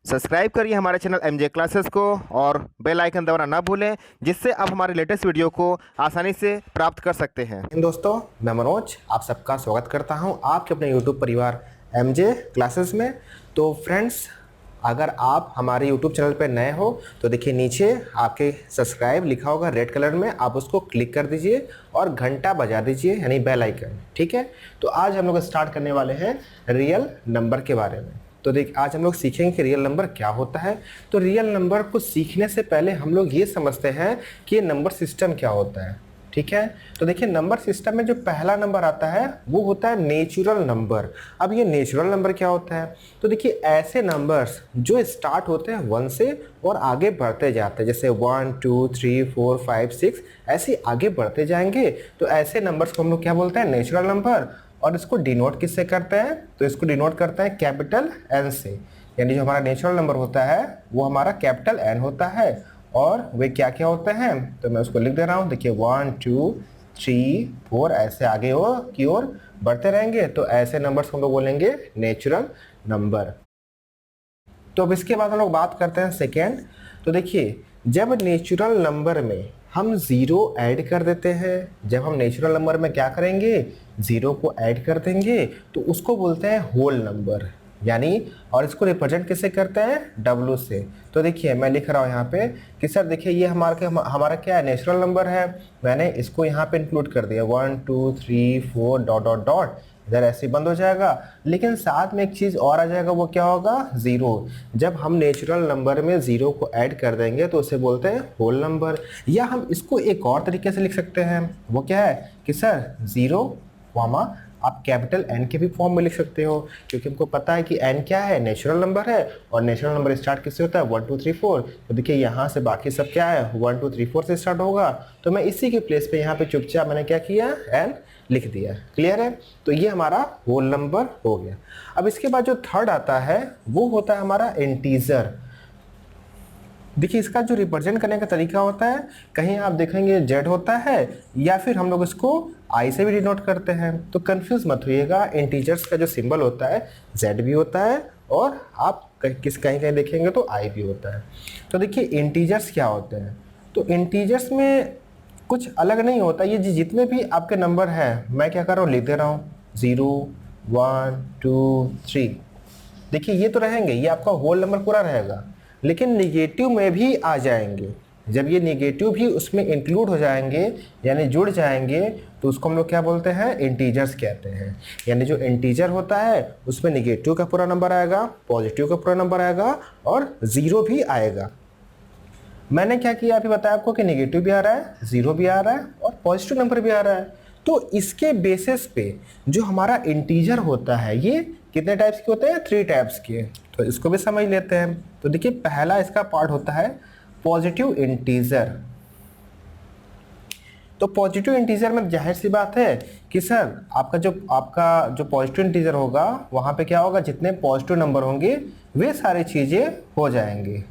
Subscribe करिए हमारे channel MJ classes को और बेल आइकन दबाना ना भूलें, जिससे आप हमारे लेटेस्ट वीडियो को आसानी से प्राप्त कर सकते हैं। दोस्तों, मैं मनोज आप सबका स्वागत करता हूं आपके अपने यूट्यूब परिवार एमजे क्लासेस में। तो फ्रेंड्स, अगर आप हमारे यूट्यूब चैनल पर नए हो तो देखिए नीचे आपके सब्सक्राइब लिखा होगा रेड कलर में, आप उसको क्लिक कर दीजिए और घंटा बजा दीजिए यानी बेल आइकन। ठीक है, तो आज हम लोग स्टार्ट करने वाले हैं रियल नंबर के बारे में। तो देख, आज हम लोग सीखेंगे कि रियल नंबर क्या होता है। तो रियल नंबर को सीखने से पहले हम लोग ये समझते हैं कि ये नंबर सिस्टम क्या होता है। ठीक है, तो देखिए नंबर सिस्टम में जो पहला नंबर आता है वो होता है नेचुरल नंबर। अब ये नेचुरल नंबर क्या होता है, तो देखिए ऐसे नंबर्स जो स्टार्ट होते हैं 1 से और आगे बढ़ते जाते हैं, जैसे 1 2 3 4 5 6 ऐसे आगे बढ़ते जाएंगे, तो ऐसे नंबर्स को हम लोग क्या बोलते हैं, नेचुरल नंबर। और इसको डिनोट किससे करते हैं, तो इसको डिनोट करते हैं कैपिटल एन से, यानी जो हमारा नेचुरल नंबर होता है वो हमारा कैपिटल एन होता है। और वे क्या क्या होते हैं, तो मैं उसको लिख दे रहा हूँ। देखिए 1 2 3 4 ऐसे आगे की ओर बढ़ते रहेंगे, तो ऐसे नंबर्स को हम लोग बोलेंगे नेचुरल नंबर। तो अब इसके बाद हम लोग बात करते हैं सेकेंड। तो देखिए जब नेचुरल नंबर में हम ज़ीरो ऐड कर देते हैं, जब हम नेचुरल नंबर में क्या करेंगे, ज़ीरो को ऐड कर देंगे, तो उसको बोलते हैं होल नंबर यानी, और इसको रिप्रेजेंट किससे करते हैं, डब्लू से। तो देखिए मैं लिख रहा हूँ यहाँ पे कि सर देखिए ये हमारा क्या है, नेचुरल नंबर है। मैंने इसको यहाँ पे इंक्लूड कर दिया 1 2 3 4 डॉट डॉट डॉट, इधर ऐसे बंद हो जाएगा। लेकिन साथ में एक चीज़ और आ जाएगा, वो क्या होगा, ज़ीरो। जब हम नेचुरल नंबर में ज़ीरो को ऐड कर देंगे तो उसे बोलते हैं होल नंबर। या हम इसको एक और तरीके से लिख सकते हैं, वो क्या है कि सर ज़ीरो कॉमा आप कैपिटल एन के भी फॉर्म में लिख सकते हो, क्योंकि हमको पता है कि एन क्या है, नेचुरल नंबर है। और नेचुरल नंबर स्टार्ट किससे होता है, 1 2 3 4। तो देखिए यहाँ से बाकी सब क्या है, 1 2 3 4 से स्टार्ट होगा। तो मैं इसी के प्लेस पे यहाँ पे चुपचाप मैंने क्या किया, एन लिख दिया। क्लियर है, तो ये हमारा होल नंबर हो गया। अब इसके बाद जो थर्ड आता है वो होता है हमारा इंटीजर। देखिए इसका जो रिप्रेजेंट करने का तरीका होता है, कहीं आप देखेंगे जेड होता है या फिर हम लोग इसको आई से भी डिनोट करते हैं। तो कंफ्यूज मत होइएगा, इंटीजर्स का जो सिंबल होता है जेड भी होता है और आप कहीं कहीं देखेंगे तो आई भी होता है। तो देखिए इंटीजर्स क्या होते हैं, तो इंटीजर्स में कुछ अलग नहीं होता। ये जितने भी आपके नंबर हैं, मैं क्या कर रहा हूँ, लिख दे रहा हूँ 0 1 2 3। देखिए ये तो रहेंगे, ये आपका होल नंबर पूरा रहेगा, लेकिन निगेटिव में भी आ जाएंगे। जब ये निगेटिव भी उसमें इंक्लूड हो जाएंगे यानी जुड़ जाएंगे, तो उसको हम लोग क्या बोलते हैं, इंटीजर्स कहते हैं। यानी जो इंटीजर होता है उसमें निगेटिव का पूरा नंबर आएगा, पॉजिटिव का पूरा नंबर आएगा और ज़ीरो भी आएगा। मैंने क्या किया अभी बताया आपको कि निगेटिव भी आ रहा है, ज़ीरो भी आ रहा है और पॉजिटिव नंबर भी आ रहा है। तो इसके बेसिस पे जो हमारा इंटीजर होता है ये कितने टाइप्स के होते हैं, 3 टाइप्स के। तो इसको भी समझ लेते हैं। तो देखिए पहला इसका पार्ट होता है पॉजिटिव इंटीजर। तो पॉजिटिव इंटीजर में जाहिर सी बात है कि सर आपका जो पॉजिटिव इंटीजर होगा वहाँ पे क्या होगा, जितने पॉजिटिव नंबर होंगे वे सारी चीज़ें हो जाएंगी।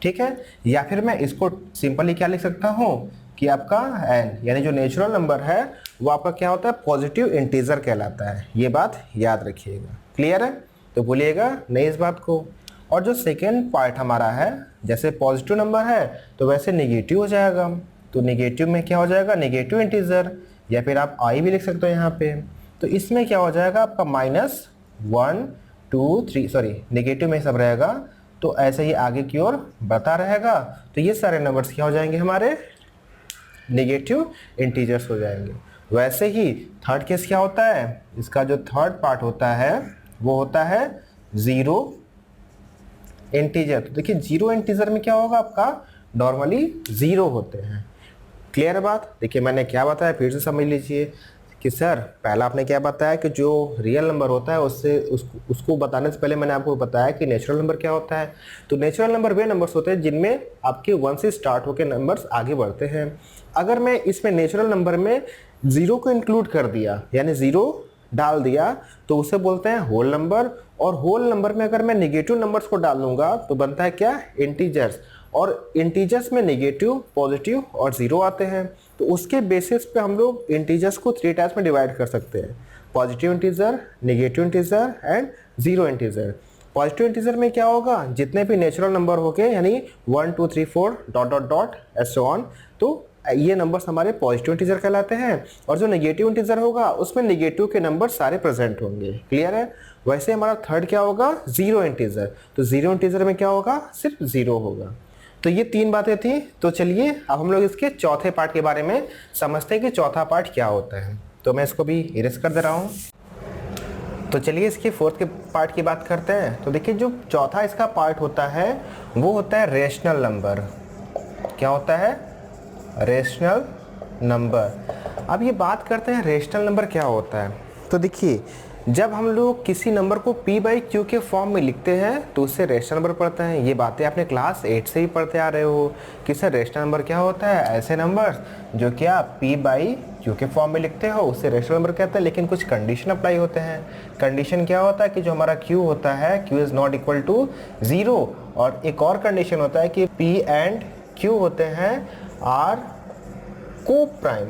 ठीक है, या फिर मैं इसको सिंपली क्या लिख सकता हूँ कि आपका एन यानी जो नेचुरल नंबर है वो आपका क्या होता है, पॉजिटिव इंटीजर कहलाता है। ये बात याद रखिएगा। क्लियर है, तो भूलिएगा नहीं इस बात को। और जो सेकेंड पार्ट हमारा है, जैसे पॉजिटिव नंबर है तो वैसे निगेटिव हो जाएगा। तो निगेटिव में क्या हो जाएगा, निगेटिव इंटीजर, या फिर आप आई भी लिख सकते हो यहाँ पे। तो इसमें क्या हो जाएगा आपका -1 2 3, सॉरी निगेटिव में सब रहेगा, तो ऐसे ही आगे की ओर बढ़ता रहेगा। तो ये सारे नंबर्स क्या हो जाएंगे, हमारे नेगेटिव इंटीजर्स हो जाएंगे। वैसे ही थर्ड केस क्या होता है, इसका जो थर्ड पार्ट होता है वो होता है ज़ीरो इंटीजर। तो देखिए जीरो इंटीजर में क्या होगा, आपका नॉर्मली ज़ीरो होते हैं। क्लियर बात, देखिए मैंने क्या बताया फिर से समझ लीजिए कि सर पहला आपने क्या बताया कि जो रियल नंबर होता है उसको बताने से पहले मैंने आपको बताया कि नेचुरल नंबर क्या होता है। तो नेचुरल नंबर वे नंबर्स होते हैं जिनमें आपके 1 से स्टार्ट होकर नंबर्स आगे बढ़ते हैं। अगर मैं इसमें नेचुरल नंबर में ज़ीरो को इंक्लूड कर दिया यानी ज़ीरो डाल दिया तो उसे बोलते हैं होल नंबर। और होल नंबर में अगर मैं निगेटिव नंबर्स को डाल दूंगा तो बनता है क्या, इंटीजर्स। और इंटीजर्स में निगेटिव, पॉजिटिव और ज़ीरो आते हैं। तो उसके बेसिस पे हम लोग इंटीजर्स को 3 टाइप्स में डिवाइड कर सकते हैं, positive integer, negative integer and zero integer. Positive integer में क्या होगा, जितने भी नेचुरल नंबर हो गए यानी 1 2 3 4 डॉट डॉट डॉट एसो ऑन, तो ये नंबर्स हमारे पॉजिटिव इंटीजर कहलाते हैं। और जो नेगेटिव इंटीजर होगा उसमें नेगेटिव के नंबर सारे प्रेजेंट होंगे। क्लियर है। वैसे हमारा थर्ड क्या होगा, जीरो इंटीजर। तो जीरो इंटीजर में क्या होगा, सिर्फ जीरो होगा। तो ये तीन बातें थी। तो चलिए अब हम लोग इसके चौथे पार्ट के बारे में समझते हैं कि चौथा पार्ट क्या होता है। तो मैं इसको भी इरेज कर दे रहा हूँ। तो चलिए इसके फोर्थ के पार्ट की बात करते हैं। तो देखिए जो चौथा इसका पार्ट होता है वो होता है रेशनल नंबर। क्या होता है, रेशनल नंबर। अब ये बात करते हैं रेशनल नंबर क्या होता है। तो देखिए जब हम लोग किसी नंबर को p/q के फॉर्म में लिखते हैं तो उससे रेशनल नंबर पढ़ते हैं। ये बातें आपने क्लास 8 से ही पढ़ते आ रहे हो कि सर रेशनल नंबर क्या होता है, ऐसे नंबर जो कि आप p/q के फॉर्म में लिखते हो उससे रेशनल नंबर कहते हैं। लेकिन कुछ कंडीशन अप्लाई होते हैं। कंडीशन क्या होता है कि जो हमारा q होता है q is not equal to 0। और एक और कंडीशन होता है कि p एंड q होते हैं आर को प्राइम।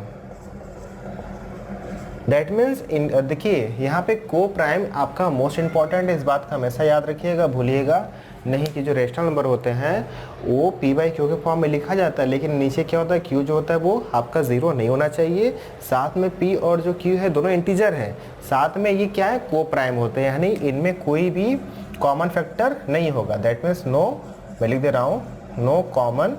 दैट मीन्स देखिए यहाँ पे को प्राइम आपका मोस्ट इंपॉर्टेंट है, इस बात का हमेशा याद रखिएगा, भूलिएगा नहीं कि जो रेशनल नंबर होते हैं वो p/q के फॉर्म में लिखा जाता है। लेकिन नीचे क्या होता है, q जो होता है वो आपका ज़ीरो नहीं होना चाहिए। साथ में p और जो q है दोनों इंटीजर हैं। साथ में ये क्या है, को प्राइम होते हैं, यानी इनमें कोई भी कॉमन फैक्टर नहीं होगा। दैट मीन्स नो, मैं लिख दे रहा हूँ, नो कॉमन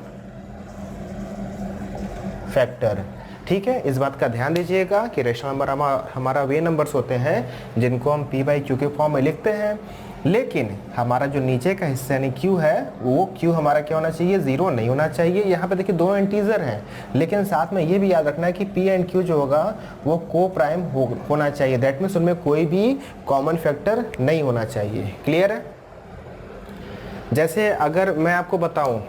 फैक्टर। ठीक है, इस बात का ध्यान दीजिएगा कि रेशनल नंबर हमारा वे नंबर्स होते हैं जिनको हम p/q के फॉर्म में लिखते हैं। लेकिन हमारा जो नीचे का हिस्सा यानी q है वो q हमारा क्या होना चाहिए, ज़ीरो नहीं होना चाहिए। यहाँ पे देखिए दोनों इंटीजर हैं, लेकिन साथ में ये भी याद रखना है कि p एंड q जो होगा वो को प्राइम होना चाहिए। दैट मीन्स उनमें कोई भी कॉमन फैक्टर नहीं होना चाहिए। क्लियर है। जैसे अगर मैं आपको बताऊँ,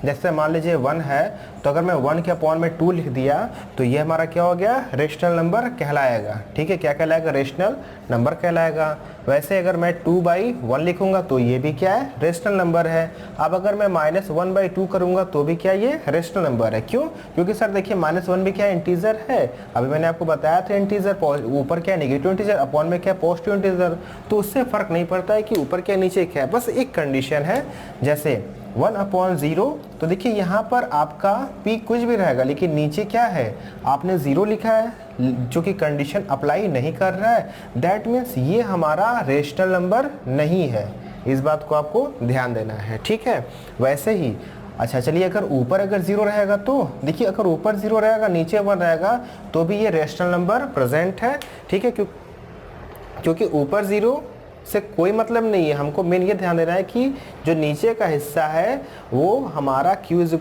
जैसे मान लीजिए 1 है तो अगर मैं 1 के अपॉन में 2 लिख दिया तो ये हमारा क्या हो गया, रेशनल नंबर कहलाएगा। ठीक है, क्या कहलाएगा, रेशनल नंबर कहलाएगा। वैसे अगर मैं 2/1 लिखूंगा तो ये भी क्या है, रेशनल नंबर है। अब अगर मैं -1/2 करूंगा तो भी क्या ये रेशनल नंबर है। क्यों, क्योंकि सर देखिए -1 भी क्या इंटीजर है, अभी मैंने आपको बताया था इंटीजर, ऊपर क्या नेगेटिव इंटीजर, अपॉन में क्या पॉजिटिव इंटीजर। तो उससे फर्क नहीं पड़ता है कि ऊपर क्या नीचे क्या है, बस एक कंडीशन है। जैसे 1/0, तो देखिए यहाँ पर आपका p कुछ भी रहेगा लेकिन नीचे क्या है, आपने 0 लिखा है जो कि कंडीशन अप्लाई नहीं कर रहा है। दैट मीन्स ये हमारा रेशनल नंबर नहीं है। इस बात को आपको ध्यान देना है। ठीक है, वैसे ही अच्छा चलिए अगर ऊपर 0 रहेगा तो देखिए, अगर ऊपर 0 रहेगा नीचे 1 रहेगा तो भी ये रेशनल नंबर प्रेजेंट है। ठीक है, क्योंकि ऊपर 0 से कोई मतलब नहीं है। हमको मेन ये ध्यान देना है कि जो नीचे का हिस्सा है वो हमारा q is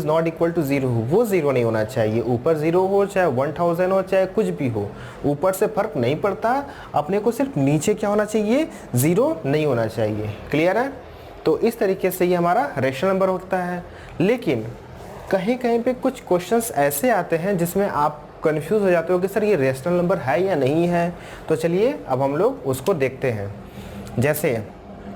not equal to 0 वो 0 नहीं होना चाहिए। ऊपर 0 हो चाहे 1000 हो चाहे कुछ भी हो, ऊपर से फर्क नहीं पड़ता। अपने को सिर्फ नीचे क्या होना चाहिए, 0 नहीं होना चाहिए। क्लियर है। तो इस तरीके से ये हमारा रेशनल नंबर होता है। लेकिन कहीं कहीं पे कुछ क्वेश्चंस ऐसे आते हैं जिसमें आप कंफ्यूज हो जाते हो कि सर ये रेशनल नंबर है या नहीं है। तो चलिए अब हम लोग उसको देखते हैं। जैसे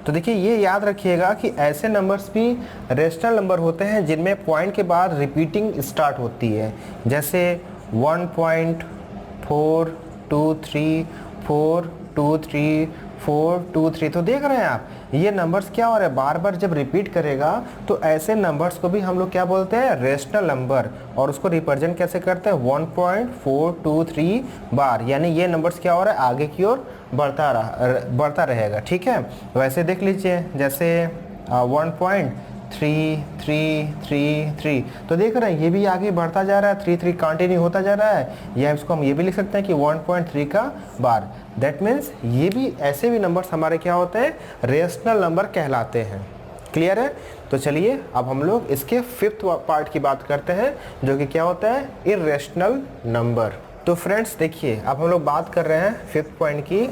तो देखिए ये याद रखिएगा कि ऐसे नंबर्स भी रेशनल नंबर होते हैं जिनमें पॉइंट के बाद रिपीटिंग स्टार्ट होती है। जैसे 1.423 423 423। तो देख रहे हैं आप ये नंबर्स क्या हो रहा है, बार बार जब रिपीट करेगा तो ऐसे नंबर्स को भी हम लोग क्या बोलते हैं, रेशनल नंबर। और उसको रिप्रेजेंट कैसे करते हैं, 1.423 बार। यानी ये नंबर्स क्या हो रहा है, आगे की ओर बढ़ता रहेगा। ठीक है, वैसे देख लीजिए जैसे 1.3333। तो देख रहे हैं ये भी आगे बढ़ता जा रहा है, 3 कंटिन्यू होता जा रहा है। या इसको हम ये भी लिख सकते हैं कि 1.3 का बार। दैट मीन्स ये भी ऐसे भी नंबर्स हमारे क्या होते हैं, रेशनल नंबर कहलाते हैं। क्लियर है। तो चलिए अब हम लोग इसके फिफ्थ पार्ट की बात करते हैं जो कि क्या होता है, इर्रेशनल नंबर। तो फ्रेंड्स देखिए अब हम लोग बात कर रहे हैं फिफ्थ पॉइंट की,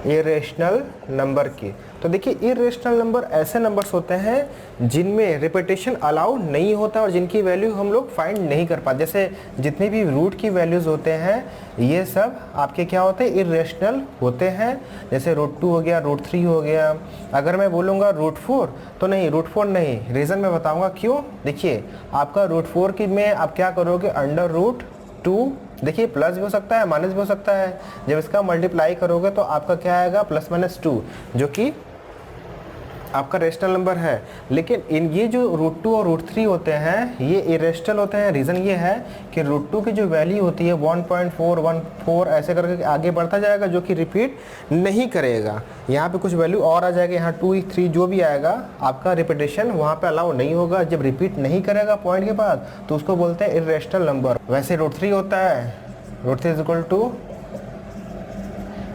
इर्रेशनल नंबर की। तो देखिए इर्रेशनल नंबर ऐसे नंबर्स होते हैं जिनमें रिपीटेशन अलाउ नहीं होता और जिनकी वैल्यू हम लोग फाइंड नहीं कर पाते। जैसे जितने भी रूट की वैल्यूज़ होते हैं ये सब आपके क्या होते हैं, इर्रेशनल होते हैं। जैसे √2 हो गया, √3 हो गया। अगर मैं बोलूँगा √4 तो नहीं, √4 नहीं। रीज़न मैं बताऊँगा क्यों। देखिए आपका √4 की में आप क्या करोगे, √2 देखिए प्लस भी हो सकता है, माइनस भी हो सकता है। जब इसका मल्टीप्लाई करोगे तो आपका क्या आएगा, +-2, जो कि आपका रेशनल नंबर है। लेकिन इन ये जो √2 और √3 होते हैं ये इरेशनल होते हैं। रीज़न ये है कि √2 की जो वैल्यू होती है 1.414 ऐसे करके आगे बढ़ता जाएगा, जो कि रिपीट नहीं करेगा। यहाँ पे कुछ वैल्यू और आ जाएगा, यहाँ 2, 3 जो भी आएगा आपका रिपीटेशन वहाँ पे अलाउ नहीं होगा। जब रिपीट नहीं करेगा पॉइंट के बाद तो उसको बोलते हैं इरेशनल नंबर। वैसे √3 होता है, √3 =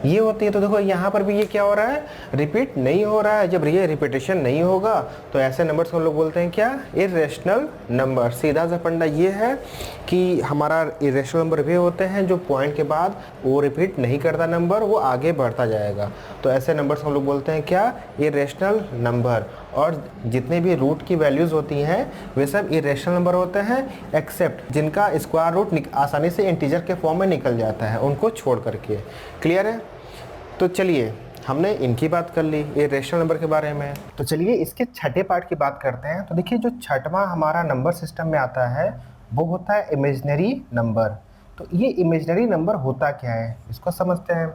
ये होती है। तो देखो यहाँ पर भी ये क्या हो रहा है, रिपीट नहीं हो रहा है। जब ये रिपीटेशन नहीं होगा तो ऐसे नंबर्स को हम लोग बोलते हैं क्या, इरेशनल नंबर। सीधा सा फंडा ये है कि हमारा इरेशनल नंबर वे होते हैं जो पॉइंट के बाद वो रिपीट नहीं करता नंबर, वो आगे बढ़ता जाएगा। तो ऐसे नंबर्स को हम लोग बोलते हैं क्या, इरेशनल नंबर। और जितने भी रूट की वैल्यूज़ होती हैं वे सब इरेशनल नंबर होते हैं, एक्सेप्ट जिनका स्क्वायर रूट आसानी से इंटीजर के फॉर्म में निकल जाता है, उनको छोड़ करके। क्लियर है? तो चलिए हमने इनकी बात कर ली, ये रेशनल नंबर के बारे में। तो चलिए इसके छठे पार्ट की बात करते हैं। तो देखिए जो छठवां हमारा नंबर सिस्टम में आता है वो होता है इमेजिनरी नंबर। तो ये इमेजिनरी नंबर होता क्या है इसको समझते हैं।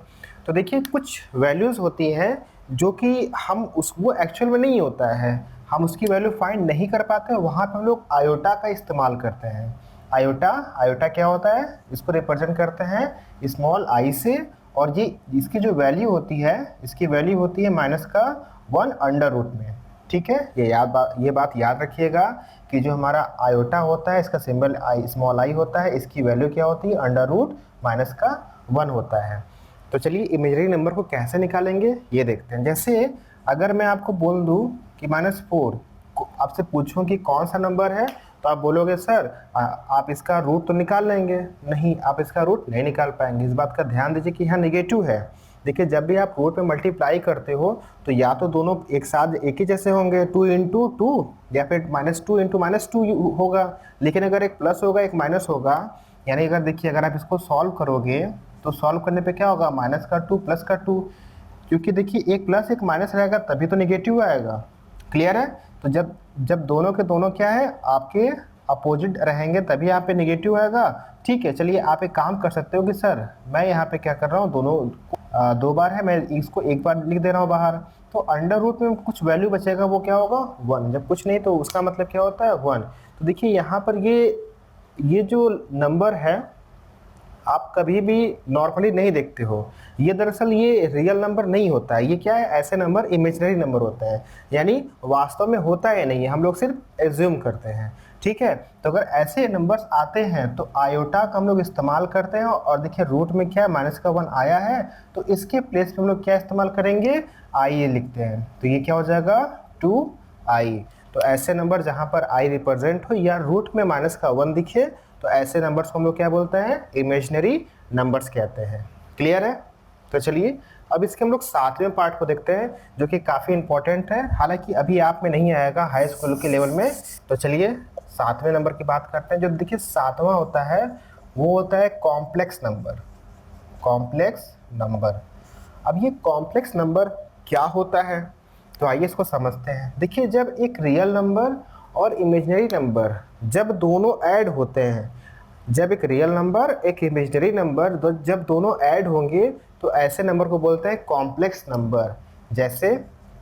तो देखिए कुछ वैल्यूज़ होती हैं जो कि हम वो एक्चुअल में नहीं होता है, हम उसकी वैल्यू फाइंड नहीं कर पाते, वहाँ पर हम लोग आयोटा का इस्तेमाल करते हैं। आयोटा क्या होता है, इसको रिप्रेजेंट करते हैं स्मॉल आई से। और ये इसकी जो वैल्यू होती है, इसकी वैल्यू होती है -1 में। ठीक है, ये बात याद रखिएगा कि जो हमारा आयोटा होता है इसका सिंबल स्मॉल आई होता है, इसकी वैल्यू क्या होती है, √-1 होता है। तो चलिए इमेजिनरी नंबर को कैसे निकालेंगे ये देखते हैं। जैसे अगर मैं आपको बोल दूं कि -4, आपसे पूछूं कि कौन सा नंबर है, तो आप बोलोगे सर आप इसका रूट तो निकाल लेंगे। नहीं, आप इसका रूट नहीं निकाल पाएंगे। इस बात का ध्यान दीजिए कि यहाँ नेगेटिव है। देखिए जब भी आप रूट में मल्टीप्लाई करते हो तो या तो दोनों एक साथ एक ही जैसे होंगे, 2 × 2, या फिर -2 × -2 होगा। लेकिन अगर एक प्लस होगा एक माइनस होगा, यानी अगर देखिए अगर आप इसको सॉल्व करोगे तो सॉल्व करने पे क्या होगा, -2 +2, क्योंकि देखिए एक प्लस एक माइनस रहेगा तभी तो नेगेटिव आएगा। क्लियर है? तो जब दोनों के दोनों क्या है, आपके अपोजिट रहेंगे तभी यहाँ पे नेगेटिव आएगा। ठीक है, चलिए आप एक काम कर सकते हो कि सर मैं यहाँ पे क्या कर रहा हूँ, दोनों 2 बार है, मैं इसको 1 बार लिख दे रहा हूँ बाहर। तो अंडर रूट में कुछ वैल्यू बचेगा, वो क्या होगा, 1। जब कुछ नहीं तो उसका मतलब क्या होता है, 1। तो देखिए यहाँ पर ये जो नंबर है आप कभी भी नॉर्मली नहीं देखते हो। ये दरअसल ये रियल नंबर नहीं होता है। ये क्या है, ऐसे नंबर इमेजिनरी नंबर होता है, यानी वास्तव में होता है नहीं है, हम लोग सिर्फ एज्यूम करते हैं। ठीक है, तो अगर ऐसे नंबर्स आते हैं तो आयोटा का हम लोग इस्तेमाल करते हैं। और देखिए रूट में क्या है, -1 आया है, तो इसके प्लेस पे हम लोग क्या इस्तेमाल करेंगे, आई लिखते हैं। तो ये क्या हो जाएगा, 2i। तो ऐसे नंबर जहाँ पर आई रिप्रेजेंट हो या रूट में -1 दिखे तो ऐसे नंबर्स को हम लोग क्या बोलते हैं, इमेजिनरी नंबर्स कहते हैं। क्लियर है? तो चलिए अब इसके हम लोग 7वें पार्ट को देखते हैं जो कि काफ़ी इंपॉर्टेंट है, हालांकि अभी आप में नहीं आएगा हाई स्कूल के लेवल में। तो चलिए 7वें नंबर की बात करते हैं। जो देखिए 7वां होता है वो होता है कॉम्प्लेक्स नंबर। कॉम्प्लेक्स नंबर, अब ये कॉम्प्लेक्स नंबर क्या होता है, तो आइए इसको समझते हैं। देखिए जब एक रियल नंबर और इमेजिनरी नंबर जब दोनों ऐड होते हैं, जब एक रियल नंबर एक इमेजिनरी नंबर जब दोनों ऐड होंगे तो ऐसे नंबर को बोलते हैं कॉम्प्लेक्स नंबर। जैसे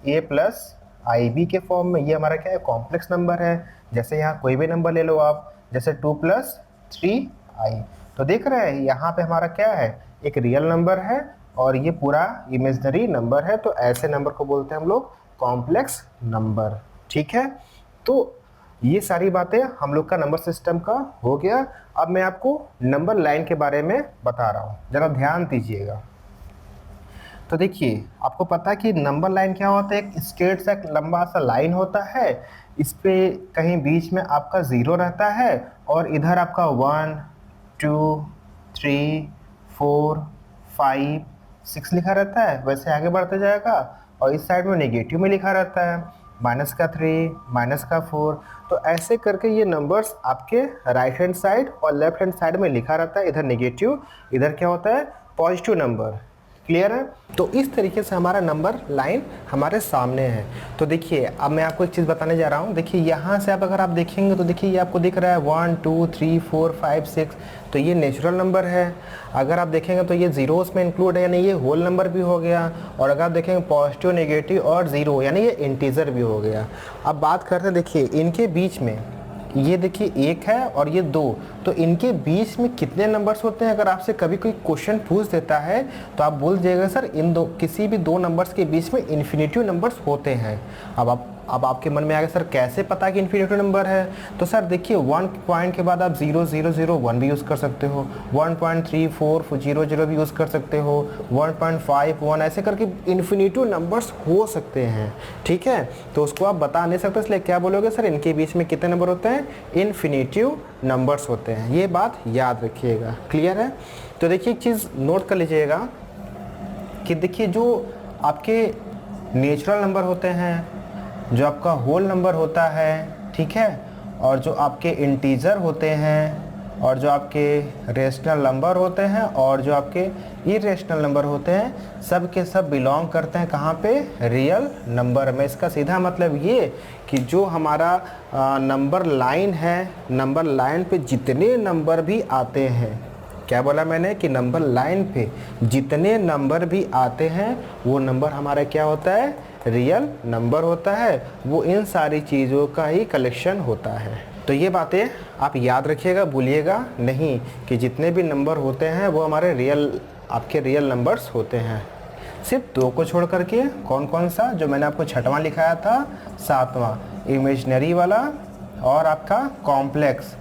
a+ib के फॉर्म में ये हमारा क्या है, कॉम्प्लेक्स नंबर है। जैसे यहाँ कोई भी नंबर ले लो आप, जैसे 2 + 3i। तो देख रहे हैं यहाँ पे हमारा क्या है, एक रियल नंबर है और ये पूरा इमेजिनरी नंबर है। तो ऐसे नंबर को बोलते हैं हम लोग कॉम्प्लेक्स नंबर। ठीक है, तो ये सारी बातें हम लोग का नंबर सिस्टम का हो गया। अब मैं आपको नंबर लाइन के बारे में बता रहा हूँ, ज़रा ध्यान दीजिएगा। तो देखिए आपको पता है कि नंबर लाइन क्या होता है, एक स्ट्रेट सा लंबा सा लाइन होता है, इस पे कहीं बीच में आपका 0 रहता है और इधर आपका 1 2 3 4 5 6 लिखा रहता है। वैसे आगे बढ़ते जाएगा और इस साइड में नेगेटिव में लिखा रहता है, -3 -4। तो ऐसे करके ये नंबर्स आपके राइट हैंड साइड और लेफ्ट हैंड साइड में लिखा रहता है। इधर नेगेटिव, इधर क्या होता है, पॉजिटिव नंबर। क्लियर है। तो इस तरीके से हमारा नंबर लाइन हमारे सामने है। तो देखिए अब मैं आपको एक चीज़ बताने जा रहा हूँ। देखिए यहाँ से आप अगर आप देखेंगे तो देखिए ये आपको दिख रहा है 1 2 3 4 5 6, तो ये नेचुरल नंबर है। अगर आप देखेंगे तो ये जीरोस में इंक्लूड है, यानी ये होल नंबर भी हो गया। और अगर आप देखेंगे पॉजिटिव, नेगेटिव और ज़ीरो, यानी ये इंटीजर भी हो गया। अब बात करते हैं, देखिए इनके बीच में ये देखिए 1 है और ये 2, तो इनके बीच में कितने नंबर्स होते हैं? अगर आपसे कभी कोई क्वेश्चन पूछ देता है तो आप बोल दीजिएगा सर इन दो किसी भी दो नंबर्स के बीच में इन्फिनेटिव नंबर्स होते हैं। अब आपके मन में आ गया सर कैसे पता कि इन्फिनेटिव नंबर है? तो सर देखिए 1 पॉइंट के बाद आप 0 0 0 1 भी यूज़ कर सकते हो, 1.34 0 0 भी यूज़ कर सकते हो, 1.5 1, ऐसे करके इन्फिनेटिव नंबर्स हो सकते हैं। ठीक है, तो उसको आप बता नहीं सकते, इसलिए क्या बोलोगे सर इनके बीच में कितने नंबर होते हैं? इन्फिनेटिव नंबर्स होते हैं। ये बात याद रखिएगा। क्लियर है? तो देखिए एक चीज़ नोट कर लीजिएगा कि देखिए जो आपके नेचुरल नंबर होते हैं, जो आपका होल नंबर होता है, ठीक है, और जो आपके इंटीजर होते हैं, और जो आपके रेशनल नंबर होते हैं, और जो आपके इरेशनल नंबर होते हैं, सब के सब बिलोंग करते हैं कहाँ पे? रियल नंबर में। इसका सीधा मतलब ये कि जो हमारा नंबर लाइन है, नंबर लाइन पे जितने नंबर भी आते हैं, क्या बोला मैंने कि नंबर लाइन पे जितने नंबर भी आते हैं वो नंबर हमारा क्या होता है? रियल नंबर होता है। वो इन सारी चीज़ों का ही कलेक्शन होता है। तो ये बातें आप याद रखिएगा, भूलिएगा नहीं कि जितने भी नंबर होते हैं वो हमारे आपके रियल नंबर्स होते हैं। सिर्फ 2 को छोड़ करके। कौन कौन सा? जो मैंने आपको 6वां लिखाया था, 7वां इमेजिनरी वाला और आपका कॉम्प्लेक्स।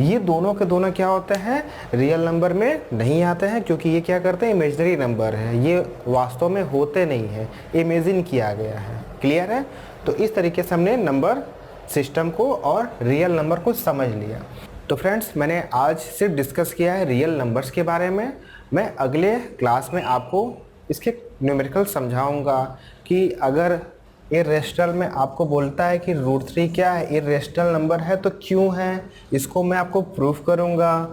ये दोनों के दोनों क्या होते हैं? रियल नंबर में नहीं आते हैं, क्योंकि ये क्या करते हैं? इमेजिनरी नंबर है, ये वास्तव में होते नहीं हैं, इमेजिन किया गया है। क्लियर है? तो इस तरीके से हमने नंबर सिस्टम को और रियल नंबर को समझ लिया। तो फ्रेंड्स मैंने आज सिर्फ डिस्कस किया है रियल नंबर्स के बारे में। मैं अगले क्लास में आपको इसके न्यूमेरिकल समझाऊंगा कि अगर इरेशनल में आपको बोलता है कि √3 क्या है, इरेशनल नंबर है तो क्यों है, इसको मैं आपको प्रूफ करूंगा।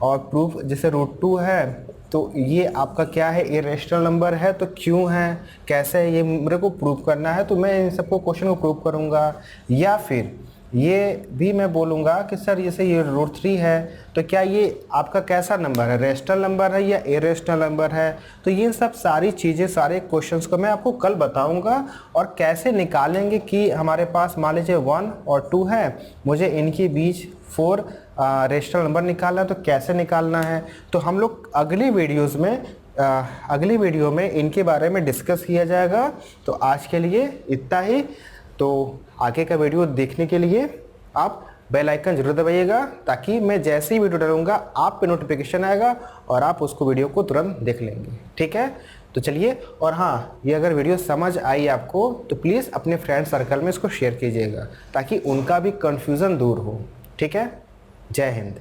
और प्रूफ जैसे √2 है तो ये आपका क्या है? इरेशनल नंबर है तो क्यों है, कैसे है, ये मेरे को प्रूफ करना है। तो मैं इन सबको क्वेश्चन को प्रूफ करूंगा। या फिर ये भी मैं बोलूँगा कि सर जैसे ये √3 है तो क्या ये आपका कैसा नंबर है? रेशनल नंबर है या इरेशनल नंबर है? तो ये सब सारी चीज़ें, सारे क्वेश्चंस को मैं आपको कल बताऊंगा। और कैसे निकालेंगे कि हमारे पास मान लीजिए 1 और 2 है, मुझे इनके बीच 4 रेशनल नंबर निकालना है, तो कैसे निकालना है। तो हम लोग अगली वीडियो में इनके बारे में डिस्कस किया जाएगा। तो आज के लिए इतना ही। तो आगे का वीडियो देखने के लिए आप बेल आइकन जरूर दबाइएगा, ताकि मैं जैसे ही वीडियो डालूंगा आप पे नोटिफिकेशन आएगा और आप उसको वीडियो को तुरंत देख लेंगे। ठीक है, तो चलिए। और हाँ, ये अगर वीडियो समझ आई आपको तो प्लीज़ अपने फ्रेंड सर्कल में इसको शेयर कीजिएगा, ताकि उनका भी कन्फ्यूज़न दूर हो। ठीक है, जय हिंद।